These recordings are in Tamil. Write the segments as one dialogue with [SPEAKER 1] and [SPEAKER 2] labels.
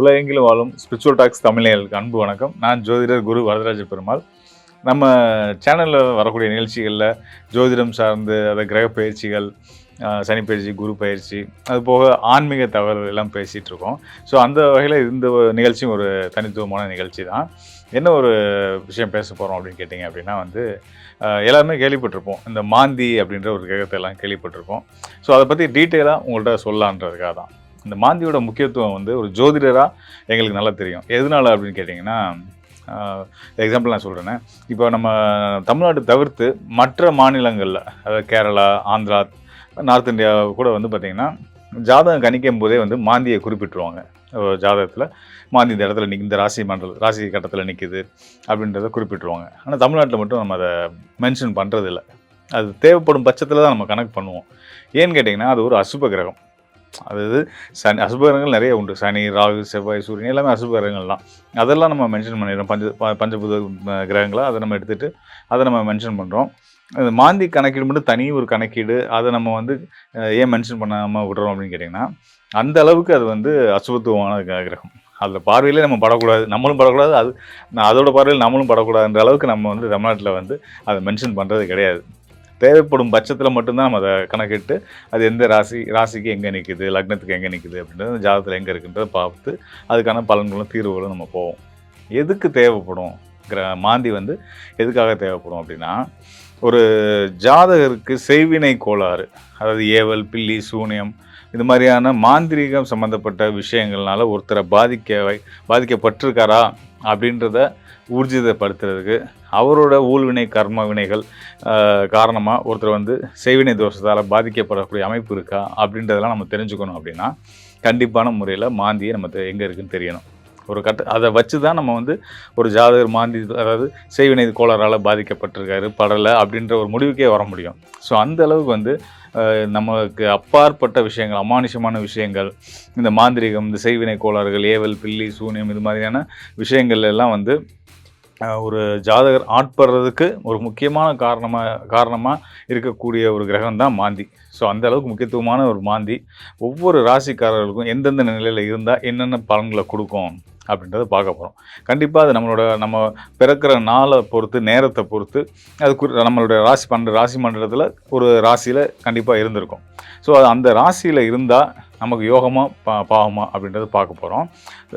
[SPEAKER 1] உலகெங்கிலும் வாழும் ஸ்பிரிச்சுவல் டாக்ஸ் தமிழர்களுக்கு அன்பு வணக்கம். நான் ஜோதிடர் குரு வரதராஜ பெருமாள். நம்ம சேனலில் வரக்கூடிய நிகழ்ச்சிகளில் ஜோதிடம் சார்ந்து அதை கிரக பயிற்சிகள், சனி பயிற்சி, குரு பயிற்சி, அது போக ஆன்மீக தகவல்கள் எல்லாம் பேசிகிட்டு இருக்கோம். ஸோ அந்த வகையில் இந்த நிகழ்ச்சியும் ஒரு தனித்துவமான நிகழ்ச்சி தான். என்ன ஒரு விஷயம் பேச போகிறோம் அப்படின்னு கேட்டிங்க அப்படின்னா எல்லாருமே கேள்விப்பட்டிருப்போம். இந்த மாந்தி அப்படின்ற ஒரு கிரகத்தை எல்லாம் கேள்விப்பட்டிருப்போம். ஸோ அதை பற்றி டீட்டெயிலாக உங்கள்கிட்ட சொல்லலான்றதுக்காக தான். இந்த மாந்தியோட முக்கியத்துவம் ஒரு ஜோதிடராக எங்களுக்கு நல்லா தெரியும். எதனால அப்படின்னு கேட்டிங்கன்னா, எக்ஸாம்பிள் நான் சொல்கிறேன்னே, இப்போ நம்ம தமிழ்நாடு தவிர்த்து மற்ற மாநிலங்களில், அதாவது கேரளா, ஆந்திரா, நார்த் இந்தியா கூட பார்த்திங்கன்னா, ஜாதகம் கணிக்கும் போதே மாந்தியை குறிப்பிட்டுருவாங்க. ஜாதகத்தில் மாந்தி இந்த இடத்துல இந்த ராசி கட்டத்தில் நிற்குது அப்படின்றத குறிப்பிட்டுருவாங்க. ஆனால் தமிழ்நாட்டில் மட்டும் நம்ம அதை மென்ஷன் பண்ணுறதில்ல. அது தேவைப்படும் பட்சத்தில் தான் நம்ம கணக்கு பண்ணுவோம். ஏன்னு கேட்டிங்கன்னா, அது ஒரு அசுப கிரகம். அதாவது அசுப கிரகங்கள் நிறைய உண்டு. சனி, ராகு, செவ்வாய், சூரியன் எல்லாமே அசுப கிரகங்கள் தான். அதெல்லாம் நம்ம மென்ஷன் பண்ணிடுறோம். பஞ்சபூத கிரகங்களாக அதை நம்ம எடுத்துகிட்டு அதை நம்ம மென்ஷன் பண்ணுறோம். அது மாந்தி கணக்கீடு மட்டும் தனி ஒரு கணக்கீடு. அதை நம்ம ஏன் மென்ஷன் பண்ணாமல் விடுறோம் அப்படின்னு கேட்டிங்கன்னா, அந்த அளவுக்கு அது அசுபத்துவமான கிரகம். அதில் பார்வையிலே நம்ம படக்கூடாது, நம்மளும் படக்கூடாது, அதோட பார்வையில் நம்மளும் படக்கூடாதுன்ற அளவுக்கு நம்ம தமிழ்நாட்டில் அதை மென்ஷன் பண்ணுறது கிடையாது. தேவைப்படும் பட்சத்தில் மட்டும்தான் நம்ம அதை கணக்கிட்டு அது எந்த ராசிக்கு எங்கே நிற்குது, லக்னத்துக்கு எங்கே நிற்குது அப்படின்றது, ஜாதகத்தில் எங்கே இருக்குன்றதை பார்த்து அதுக்கான பலன்களும் தீர்வுகளும் நம்ம போவோம். எதுக்கு தேவைப்படும் மாந்தி எதுக்காக தேவைப்படும் அப்படின்னா, ஒரு ஜாதகருக்கு செய்வினை கோளாறு, அதாவது ஏவல், பில்லி, சூனியம், இது மாதிரியான மாந்திரீகம் சம்மந்தப்பட்ட விஷயங்கள்னால ஒருத்தரை பாதிக்கப்பட்டிருக்காரா அப்படின்றத ஊர்ஜிதப்படுத்துறதுக்கு, அவரோட ஊழ்வினை கர்ம வினைகள் காரணமாக ஒருத்தர் செய்வினை தோஷத்தால் பாதிக்கப்படக்கூடிய அமைப்பு இருக்கா அப்படின்றதெல்லாம் நம்ம தெரிஞ்சுக்கணும். அப்படின்னா கண்டிப்பான முறையில் மாந்தியை நம்ம எங்கே இருக்குதுன்னு தெரியணும். அதை வச்சு தான் நம்ம ஒரு ஜாதகர் மாந்தி, அதாவது செய்வினை கோளாறால் பாதிக்கப்பட்டிருக்காரு, படலை அப்படின்ற ஒரு முடிவுக்கே வர முடியும். ஸோ அந்த அளவுக்கு நமக்கு அப்பாற்பட்ட விஷயங்கள், அமானுஷமான விஷயங்கள், இந்த மாந்திரிகம், இந்த செய்வினை கோளாறுகள், ஏவல், பில்லி, சூனியம், இது மாதிரியான விஷயங்கள் எல்லாம் ஒரு ஜாதகர் ஆட்படுறதுக்கு ஒரு முக்கியமான காரணமாக இருக்கக்கூடிய ஒரு கிரகம் தான் மாந்தி. ஸோ அந்த அளவுக்கு முக்கியத்துவமான ஒரு மாந்தி ஒவ்வொரு ராசிக்காரர்களுக்கும் எந்தெந்த நிலையில் இருந்தால் என்னென்ன பலன்களை கொடுக்கும் அப்படின்றத பார்க்க போகிறோம். கண்டிப்பாக அது நம்ம பிறக்கிற நாளை பொறுத்து, நேரத்தை பொறுத்து, அது நம்மளுடைய ராசி மண்டலத்தில் ஒரு ராசியில் கண்டிப்பாக இருந்திருக்கும். ஸோ அது அந்த ராசியில் இருந்தால் நமக்கு யோகமாக பாவமா அப்படின்றத பார்க்க போகிறோம்.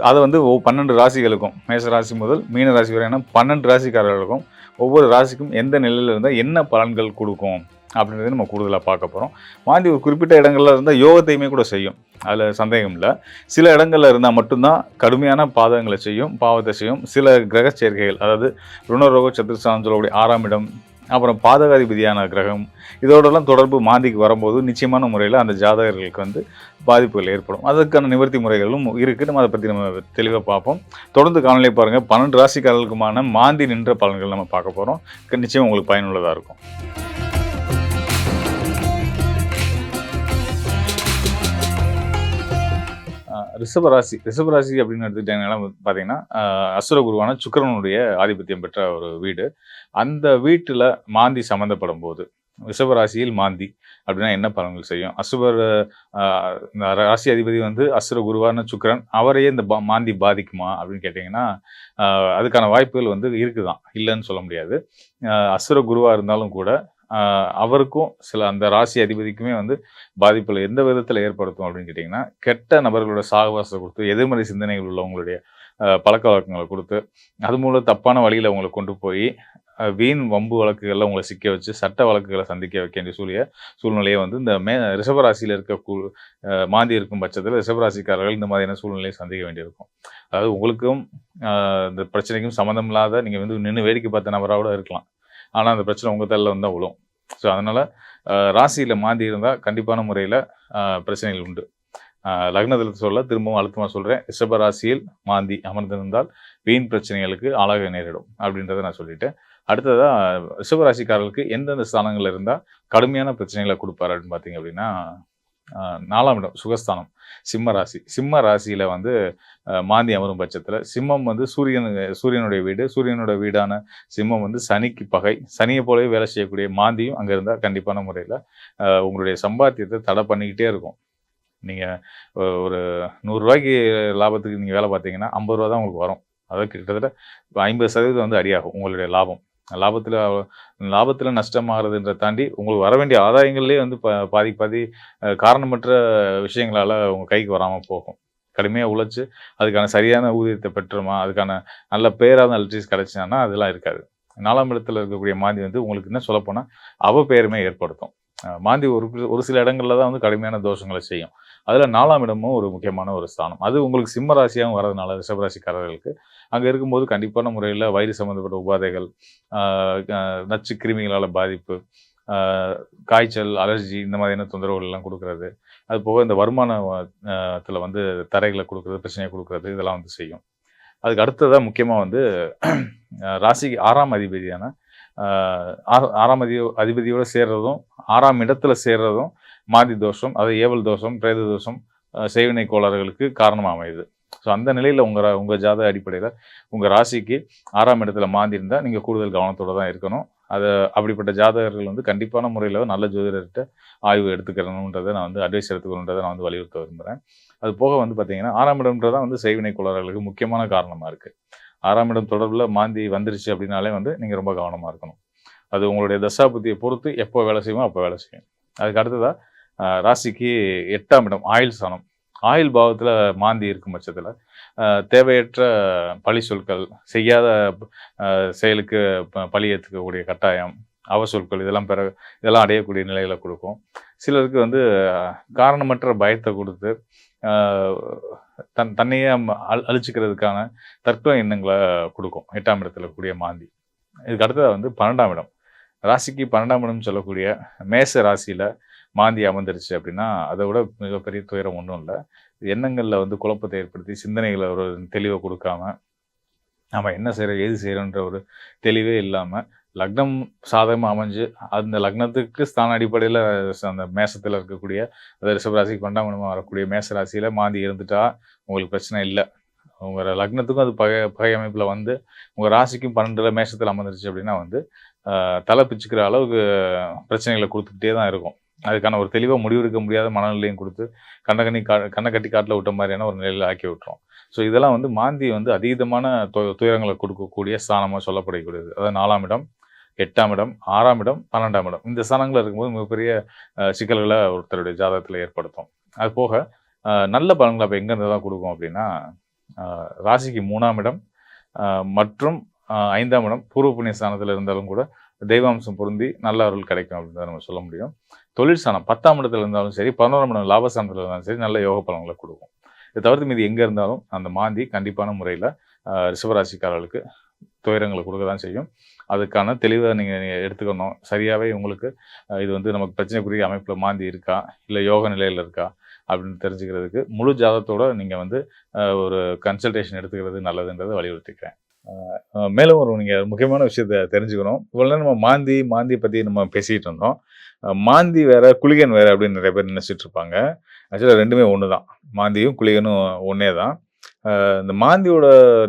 [SPEAKER 1] அதை 12 ராசிகளுக்கும், மேஷ ராசி முதல் மீன ராசி வரையான 12 ராசிக்காரர்களுக்கும் ஒவ்வொரு ராசிக்கும் எந்த நிலையில் இருந்தால் என்ன பலன்கள் கொடுக்கும் அப்படின்றத நம்ம கூடுதலாக பார்க்க போகிறோம். மாந்தி ஒரு குறிப்பிட்ட இடங்களில் இருந்தால் யோகத்தையுமே கூட செய்யும், அதில் சந்தேகம் இல்லை. சில இடங்களில் இருந்தால் மட்டும்தான் கடுமையான பாதகங்களை செய்யும், பாவத்தை செய்யும். சில கிரக சேர்க்கைகள், அதாவது ருணரோக சத்துருஸ்தானம் சொல்லக்கூடிய 6ஆம் இடம், அப்புறம் பாதகாதிபதியான கிரகம், இதோடலாம் தொடர்பு மாந்திக்கு வரும்போது நிச்சயமான முறையில் அந்த ஜாதகர்களுக்கு பாதிப்புகள் ஏற்படும். அதற்கான நிவர்த்தி முறைகளும் இருக்குது. நம்ம அதை பற்றி நம்ம தெளிவாக பார்ப்போம். தொடர்ந்து காணொலியை பாருங்கள். 12 ராசிக்காரர்களுக்குமான மாந்தி நின்ற பலன்கள் நம்ம பார்க்க போகிறோம். நிச்சயம் உங்களுக்கு பயனுள்ளதாக இருக்கும். ரிஷபராசி அப்படின்னு எடுத்துக்கிட்டீங்கன்னா பார்த்தீங்கன்னா, அசுர குருவான சுக்கிரனுடைய ஆதிபத்தியம் பெற்ற ஒரு வீடு. அந்த வீட்டில் மாந்தி சம்மந்தப்படும் போது, ரிஷபராசியில் மாந்தி அப்படின்னா என்ன பலன்கள் செய்யும்? ராசி அதிபதி அசுர குருவான சுக்கிரன், அவரையே இந்த மாந்தி பாதிக்குமா அப்படின்னு கேட்டிங்கன்னா, அதுக்கான வாய்ப்புகள் இருக்குதான், இல்லைன்னு சொல்ல முடியாது. அசுர குருவாக இருந்தாலும் கூட அவருக்கும் அந்த ராசி அதிபதிக்குமே பாதிப்புகள் எந்த விதத்தில் ஏற்படுத்தும் அப்படின்னு கேட்டிங்கன்னா, கெட்ட நபர்களோட சாகவாசத்தை கொடுத்து, எதிர்மறை சிந்தனைகள் உள்ளவங்களுடைய பழக்க வழக்கங்களை கொடுத்து, அது மூலம் தப்பான வழியில் அவங்களை கொண்டு போய் வீண் வம்பு வழக்குகளில் உங்களை சிக்க வச்சு சட்ட வழக்குகளை சந்திக்க வைக்க வேண்டிய சூழ்நிலையை இந்த ரிஷபராசியில் மாந்தி இருக்கும் பட்சத்தில் ரிஷபராசிக்காரர்கள் இந்த மாதிரியான சூழ்நிலையை சந்திக்க வேண்டியிருக்கும். அதாவது உங்களுக்கும் இந்த பிரச்சனைக்கும் சம்மந்தம் இல்லாத, நீங்கள் நின்று வேடிக்கை பார்த்த நபராக இருக்கலாம், ஆனால் அந்த பிரச்சனை உங்கள் தலையில் தான் விழும். ஸோ அதனால் ராசியில் மாந்தி இருந்தால் கண்டிப்பான முறையில் பிரச்சனைகள் உண்டு. லக்னத்தில் திரும்பவும் அழுத்தமாக சொல்கிறேன், ரிஷப ராசியில் மாந்தி அமர்ந்திருந்தால் வீண் பிரச்சனைகளுக்கு ஆளாக நேரிடும் அப்படின்றத நான் சொல்லிட்டேன். அடுத்ததாக ரிஷபராசிக்காரர்களுக்கு எந்தெந்த ஸ்தானங்கள் இருந்தால் கடுமையான பிரச்சனைகளை கொடுப்பார் அப்படின்னு பார்த்தீங்க அப்படின்னா, 4ஆம் இடம் சுகஸ்தானம், சிம்ம ராசியில் மாந்தி அமரும் பட்சத்தில், சிம்மம் சூரியனுடைய வீடு, சூரியனுடைய வீடான சிம்மம் சனிக்கு பகை. சனியை போலவே வேலை செய்யக்கூடிய மாந்தியும் அங்கே இருந்தால் கண்டிப்பான முறையில் உங்களுடைய சம்பாத்தியத்தை தடை பண்ணிக்கிட்டே இருக்கும். நீங்கள் ஒரு ரூ. 100 லாபத்துக்கு நீங்கள் வேலை பார்த்தீங்கன்னா ரூ. 50 தான் உங்களுக்கு வரும். அதாவது கிட்டத்தட்ட 50% வந்து அடியாகும் உங்களுடைய லாபம். லாபத்தில் நஷ்டமாகிறதுன்ற தாண்டி உங்களுக்கு வர வேண்டிய ஆதாயங்கள்லேயே வந்து பாதிக்கு பாதி காரணமற்ற விஷயங்களால் உங்கள் கைக்கு வராமல் போகும். கடுமையாக உழைச்சி அதுக்கான சரியான ஊதியத்தை பெற்றுமா, அதுக்கான நல்ல பேராத எலக்ட்ரிஸ் கிடைச்சான்னா அதெல்லாம் இருக்காது. 4ஆம் இடத்துல இருக்கக்கூடிய மாந்தி வந்து உங்களுக்கு என்ன சொல்லப்போனால் அவப்பெயருமே ஏற்படுத்தும். மாந்தி ஒரு சில இடங்கள்ல தான் வந்து கடுமையான தோஷங்களை செய்யும். அதில் 4ஆம் இடமும் ஒரு முக்கியமான ஒரு ஸ்தானம். அது உங்களுக்கு சிம்ம ராசியாகவும் வரதுனால ரிஷபராசிக்காரர்களுக்கு அங்கே இருக்கும்போது கண்டிப்பான முறையில் வயிறு சம்மந்தப்பட்ட உபாதைகள், நச்சு கிருமிகளால் பாதிப்பு, காய்ச்சல், அலர்ஜி இந்த மாதிரியான தொந்தரவுகள் எல்லாம் கொடுக்கறது. அது போக இந்த வருமானத்தில் வந்து தடைகளை கொடுக்கறது, பிரச்சனையை கொடுக்கறது இதெல்லாம் வந்து செய்யும். அதுக்கு அடுத்ததாக முக்கியமாக வந்து ராசிக்கு 6ஆம் அதிபதியான 6ஆம் அதிபதியோடு சேர்றதும் 6ஆம் இடத்துல சேர்றதும் மாந்தி தோஷம், அது ஏவல் தோஷம், பிரேத தோஷம், செய்வினை கோளாறுகளுக்கு காரணமாக அமையுது. ஸோ அந்த நிலையில் உங்கள் ஜாதக அடிப்படையில் உங்கள் ராசிக்கு 6ஆம் இடத்துல மாந்தி இருந்தால் நீங்கள் கூடுதல் கவனத்தோடு தான் இருக்கணும். அப்படிப்பட்ட ஜாதகர்கள் வந்து கண்டிப்பான முறையில் நல்ல ஜோதிடர்கிட்ட ஆய்வு எடுத்துக்கிறணுன்றதை நான் வந்து அட்வைஸ் எடுத்துக்கணுன்றதை நான் வந்து வலியுறுத்த விரும்புகிறேன். அது போக வந்து பார்த்தீங்கன்னா 6ஆம் இடம்ன்றதான் வந்து செய்வினை கோளாறுகளுக்கு முக்கியமான காரணமாக இருக்குது. 6ஆம் இடம் தொடர்பில் மாந்தி வந்துருச்சு அப்படின்னாலே வந்து நீங்கள் ரொம்ப கவனமாக இருக்கணும். அது உங்களுடைய தசாபுத்தியை பொறுத்து எப்போ வேலை செய்யுமோ அப்போ வேலை செய்யும். அதுக்கு அடுத்ததாக ராசிக்கு 8ஆம் இடம் ஆயுள் ஸ்தானம். ஆயுள் பாவத்தில் மாந்தி இருக்கும் பட்சத்தில் தேவையற்ற பழி சொற்கள், செய்யாத செயலுக்கு பழி ஏற்றுக்கக்கூடிய கட்டாயம், அவசொற்கள் இதெல்லாம் அடையக்கூடிய நிலைகளை கொடுக்கும். சிலருக்கு வந்து காரணமற்ற பயத்தை கொடுத்து தன்னையே அழிச்சிக்கிறதுக்கான தற்கொலை எண்ணங்களை கொடுக்கும் 8ஆம் இடத்துல கூடிய மாந்தி. இதுக்கு அடுத்தது வந்து 12ஆம் இடம். ராசிக்கு 12ஆம் இடம் சொல்லக்கூடிய மேச ராசியில் மாந்தி அமர்ந்துருச்சு அப்படின்னா அதை விட மிகப்பெரிய துயரம் ஒன்றும் இல்லை. எண்ணங்களில் வந்து குழப்பத்தை ஏற்படுத்தி சிந்தனைகளை ஒரு தெளிவை கொடுக்காம நம்ம என்ன செய்கிறோம் ஏது செய்கிறோன்ற ஒரு தெளிவே இல்லாமல் லக்னம் சாதகமாக அமைஞ்சு அந்த லக்னத்துக்கு ஸ்தான அடிப்படையில் அந்த மேசத்தில் இருக்கக்கூடிய அதாவது ரிஷபராசிக்கு 12ஆம் இடமாக வரக்கூடிய மேச ராசியில் மாந்தி இருந்துட்டா உங்களுக்கு பிரச்சனை இல்லை. உங்கள் லக்னத்துக்கும் அது பகை அமைப்பில் வந்து உங்கள் ராசிக்கும் 12 மேசத்தில் அமர்ந்துருச்சு அப்படின்னா வந்து தலை பிச்சுக்கிற அளவுக்கு பிரச்சனைகளை கொடுத்துக்கிட்டே தான் இருக்கும். அதுக்கான ஒரு தெளிவாக முடிவெடுக்க முடியாத மனநிலையும் கொடுத்து கண்ணை கட்டி காட்டில் விட்ட மாதிரியான ஒரு நிலையில் ஆக்கி விட்டுரும். ஸோ இதெல்லாம் வந்து மாந்தி வந்து அதீதமான துயரங்களை கொடுக்கக்கூடிய ஸ்தானமாக சொல்லப்படக்கூடியது. அதாவது 4ஆம் இடம், 8ஆம் இடம், 6ஆம் இடம், 12ஆம் இடம் இந்த ஸ்தானங்களில் இருக்கும்போது மிகப்பெரிய சிக்கல்களை ஒருத்தருடைய ஜாதகத்தில் ஏற்படுத்தும். அது போக நல்ல பலன்களை அப்போ எங்கேருந்து தான் கொடுக்கும் அப்படின்னா ராசிக்கு 3ஆம் இடம் மற்றும் 5ஆம் இடம் பூர்வ புண்ணிய ஸ்தானத்தில் இருந்தாலும் கூட தெய்வாம்சம் பொருந்தி நல்ல அருள் கிடைக்கும் அப்படின்னு நம்ம சொல்ல முடியும். தொழில் ஸ்தானம் 10ஆம் இடத்துல இருந்தாலும் சரி, 11ஆம் இடம் லாபஸ்தானத்தில் இருந்தாலும் சரி நல்ல யோக பலன்களை கொடுக்கும். இதை தவிர்த்து மீது எங்கே இருந்தாலும் அந்த மாந்தி கண்டிப்பான முறையில் ரிஷபராசிக்காரர்களுக்கு துயரங்களை கொடுக்க தான் செய்யும். அதுக்கான தெளிவை நீங்கள் எடுத்துக்கணும். சரியாகவே உங்களுக்கு இது வந்து நமக்கு பிரச்சனைக்குரிய அமைப்பில் மாந்தி இருக்கா இல்லை யோக நிலையில் இருக்கா அப்படின்னு தெரிஞ்சுக்கிறதுக்கு முழு ஜாதகத்தோடு நீங்கள் வந்து ஒரு கன்சல்டேஷன் எடுத்துக்கிறது நல்லதுன்றதை வலியுறுத்திக்கிறேன். மேலும் ஒரு நீங்கள் முக்கியமான விஷயத்த தெரிஞ்சுக்கணும். இவ்வளோ நம்ம மாந்தியை பற்றி நம்ம பேசிகிட்டு இருந்தோம். மாந்தி வேற குளிகன் வேற அப்படின்னு நிறைய பேர் நினச்சிட்டு இருப்பாங்க. ஆக்சுவலாக ரெண்டுமே ஒன்று தான். மாந்தியும் குளிகனும் ஒன்றே தான். இந்த மாந்தியோட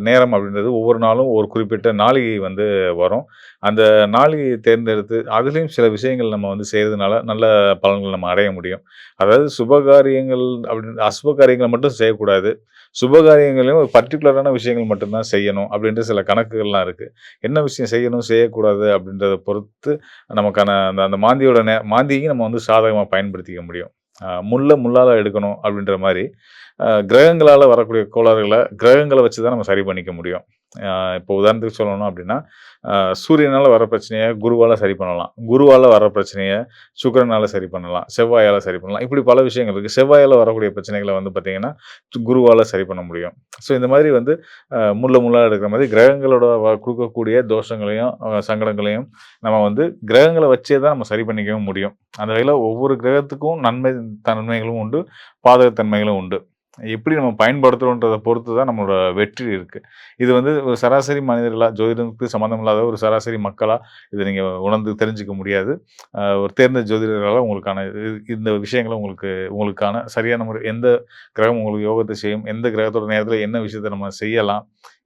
[SPEAKER 1] நேரம் அப்படின்றது ஒவ்வொரு நாளும் ஒரு குறிப்பிட்ட நாளிகை வந்து வரும். அந்த நாளிகையை தேர்ந்தெடுத்து அதுலேயும் சில விஷயங்கள் நம்ம வந்து செய்கிறதுனால நல்ல பலன்கள் நம்ம அடைய முடியும். அதாவது சுபகாரியங்கள் அப்படின்னு அசுபகாரியங்களை மட்டும் செய்யக்கூடாது. சுபகாரியங்களையும் ஒரு பர்டிகுலரான விஷயங்கள் மட்டும்தான் செய்யணும் அப்படின்ற சில கணக்குகள்லாம் இருக்குது. என்ன விஷயம் செய்யணும் செய்யக்கூடாது அப்படின்றத பொறுத்து நமக்கான அந்த மாந்தியோட மாந்தியையும் நம்ம வந்து சாதகமாக பயன்படுத்திக்க முடியும். முள்ளால் எடுக்கணும் அப்படின்ற மாதிரி கிரகங்களால் வரக்கூடிய கோளாறுகளை கிரகங்களை வச்சு தான் நம்ம சரி பண்ணிக்க முடியும். இப்போ உதாரணத்துக்கு சொல்லணும் அப்படின்னா சூரியனால் வர பிரச்சனையை குருவால் சரி பண்ணலாம், குருவால் வர பிரச்சனையை சுக்கிரனால் சரி பண்ணலாம், செவ்வாயால் சரி பண்ணலாம். இப்படி பல விஷயங்கள் இருக்குது. செவ்வாயால் வரக்கூடிய பிரச்சனைகளை வந்து பார்த்திங்கன்னா குருவால் சரி பண்ண முடியும். ஸோ இந்த மாதிரி வந்து முள்ளால் எடுக்கிற மாதிரி கிரகங்களோட கொடுக்கக்கூடிய தோஷங்களையும் சங்கடங்களையும் நம்ம வந்து கிரகங்களை வச்சே தான் நம்ம சரி பண்ணிக்கவும் முடியும். அந்த வகையில் ஒவ்வொரு கிரகத்துக்கும் நன்மைகளும் உண்டு, பாதகத்தன்மைகளும் உண்டு. எப்படி நம்ம பயன்படுத்துறோன்றத பொறுத்து தான் நம்மளோட வெற்றி இருக்கு. இது வந்து ஒரு சராசரி மனிதர்களா, ஜோதிடத்துக்கு சம்மந்தம் இல்லாத ஒரு சராசரி மக்களா இத நீங்க உணர்ந்து தெரிஞ்சுக்க முடியாது. ஒரு தேர்ந்த ஜோதிடர்களால உங்களுக்கான இந்த விஷயங்கள உங்களுக்கான சரியான முறை எந்த கிரகம் உங்களுக்கு யோகத்த செய்யும், எந்த கிரகத்தோட நேரத்தில என்ன விஷயத்த நம்ம செய்யலாம்,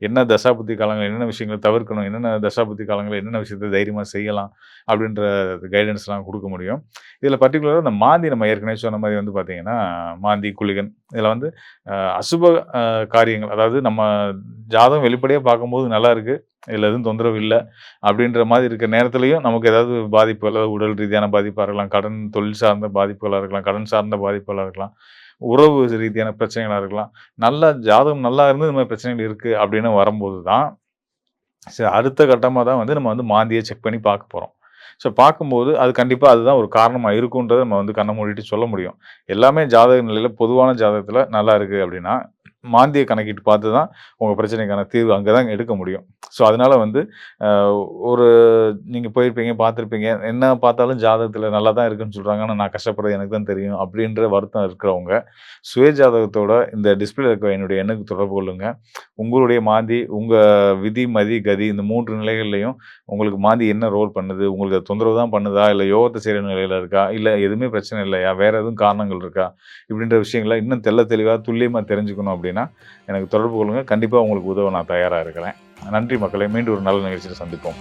[SPEAKER 1] என்ன தசாபுத்தி காலங்கள்ல என்னென்ன விஷயங்கள தவிர்க்கணும், என்னென்ன தசாபுத்தி காலங்கள்ல என்னென்ன விஷயத்த தைரியமா செய்யலாம், அப்படின்ற கைடன்ஸ்லாம் குடுக்க முடியும். இதில பர்ட்டிகுலரா இந்த மாந்தி நம்ம ஏற்கனவே சொன்ன மாரி வந்து பார்த்தீங்கன்னா, மாந்தி, குளிகன் இதில வந்து அசுப காரியங்கள், அதாவது நம்ம ஜாதகம் வெளிப்படையா பார்க்கும்போது நல்லா இருக்கு. இதுல எதுவும் தொந்தரவு இல்ல. அப்படின்ற மாரி இருக்க நேரத்திலயும் நமக்கு ஏதாவது பாதிப்பு, அதாவது உடல் ரீதியான பாதிப்பா இருக்கலாம், கடன் தொழில் சார்ந்த பாதிப்புகளா இருக்கலாம், கடன் சார்ந்த பாதிப்புகளா இருக்கலாம், உறவு ரீதியான பிரச்சனைகளா இருக்கலாம். நல்லா ஜாதகம் நல்லா இருந்து இந்த மாரி பிரச்சனைகள் இருக்கு அப்படின்னு வரும்போது தான், அடுத்த கட்டமா தான் வந்து நம்ம வந்து மாந்திய செக் பண்ணி பார்க்க போறோம். ஸோ பார்க்கும்போது அது கண்டிப்பா அதுதான் ஒரு காரணமா இருக்குன்றத நம்ம வந்து கண்ண மூடிட்டு சொல்ல முடியும். எல்லாமே ஜாதக நிலையில பொதுவான ஜாதகத்தில நல்லா இருக்கு அப்படின்னா, மாந்திய கணக்கிட்டு பார்த்து தான் உங்க பிரச்சனைக்கான தீர்வு அங்க தான் எடுக்க முடியும். ஸோ அதனால வந்து அ ஒரு நீங்க போயிருப்பீங்க, பார்த்துருப்பீங்க. என்ன பார்த்தாலும் ஜாதகத்தில நல்லா தான் இருக்குன்னு சொல்றாங்க. ஆனா நான் கஷ்டப்படுறது எனக்கு தான் தெரியும். அப்படின்ற வருத்தம் இருக்கிறவங்க, சுய ஜாதகத்தோட இந்த டிஸ்ப்ளேல இருக்க என்னுடைய எண்ணுக்கு தொடர்பு கொள்ளுங்க. உங்களுடைய மாந்தி, உங்க விதி, மதி, கதி இந்த 3 நிலைகள்லயும் உங்களுக்கு மாந்தி என்ன ரோல் பண்ணுது? உங்களுக்கு அது தொந்தரவு தான் பண்ணுதா? இல்ல யோகத்த செய்ற நிலையில இருக்கா? இல்ல எதுவுமே பிரச்சனை இல்லையா? வேற எதுவும் காரணங்கள் இருக்கா? இப்படின்ற விஷயங்கள இன்னும் தெளிவா, துல்லியமா தெரிஞ்சுக்கணும் அப்படின்னா, எனக்கு தொடர்பு கொள்ளுங்க. கண்டிப்பா உங்களுக்கு உதவ நான் தயாரா இருக்கிறேன். நன்றி மக்களே! மீண்டும் ஒரு நல்ல நிகழ்ச்சியில சந்திப்போம்.